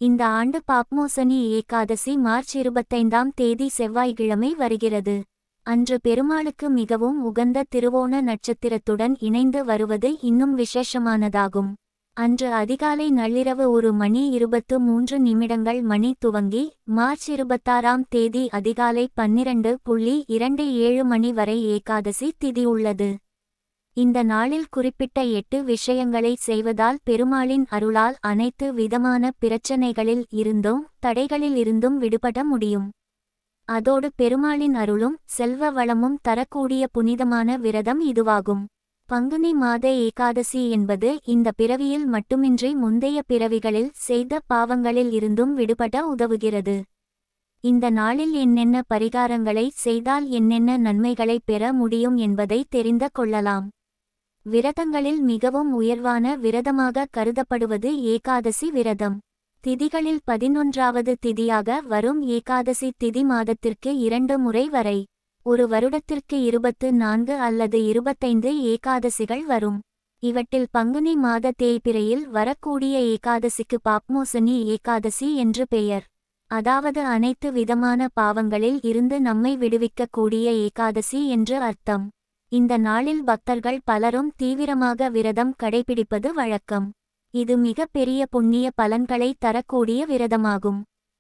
இந்த ஆண்டு பாப்மோசனி ஏகாதசி மார்ச் 25ஆம் தேதி செவ்வாய்க்கிழமை வருகிறது. அன்று பெருமாளுக்கு மிகவும் உகந்த திருவோண நட்சத்திரத்துடன் இணைந்து வருவது இன்னும் விசேஷமானதாகும். அன்று அதிகாலை நள்ளிரவு 1:23 மணி துவங்கி மார்ச் 26ஆம் தேதி அதிகாலை 12:27 மணி வரை ஏகாதசி திதி உள்ளது. இந்த நாளில் குறிப்பிட்ட 8 விஷயங்களை செய்வதால் பெருமாளின் அருளால் அனைத்து விதமான பிரச்சனைகளில் இருந்தும் தடைகளில் இருந்தும் விடுபட முடியும். அதோடு பெருமாளின் அருளும் செல்வ வளமும் தரக்கூடிய புனிதமான விரதம் இதுவாகும். பங்குனி மாத ஏகாதசி என்பது இந்த பிறவியில் மட்டுமின்றி முந்தைய பிறவிகளில் செய்த பாவங்களில் இருந்தும் விடுபட உதவுகிறது. இந்த நாளில் என்னென்ன பரிகாரங்களை செய்தால் என்னென்ன நன்மைகளை பெற முடியும் என்பதை தெரிந்து கொள்ளலாம். விரதங்களில் மிகவும் உயர்வான விரதமாக கருதப்படுவது ஏகாதசி விரதம். திதிகளில் 11வது திதியாக வரும் ஏகாதசி திதி மாதத்திற்கு 2 முறை வரை ஒரு வருடத்திற்கு 24 அல்லது 25 ஏகாதசிகள் வரும். இவற்றில் பங்குனி மாத தேய்பிறையில் வரக்கூடிய ஏகாதசிக்கு பாப்மோசனி ஏகாதசி என்று பெயர். அதாவது அனைத்து விதமான பாவங்களில் இருந்து நம்மை விடுவிக்கக்கூடிய ஏகாதசி என்று அர்த்தம். இந்த நாளில் பக்தர்கள் பலரும் தீவிரமாக விரதம் கடைபிடிப்பது வழக்கம். இது மிக பெரிய புண்ணிய பலன்களை தரக்கூடிய விரதமாகும்.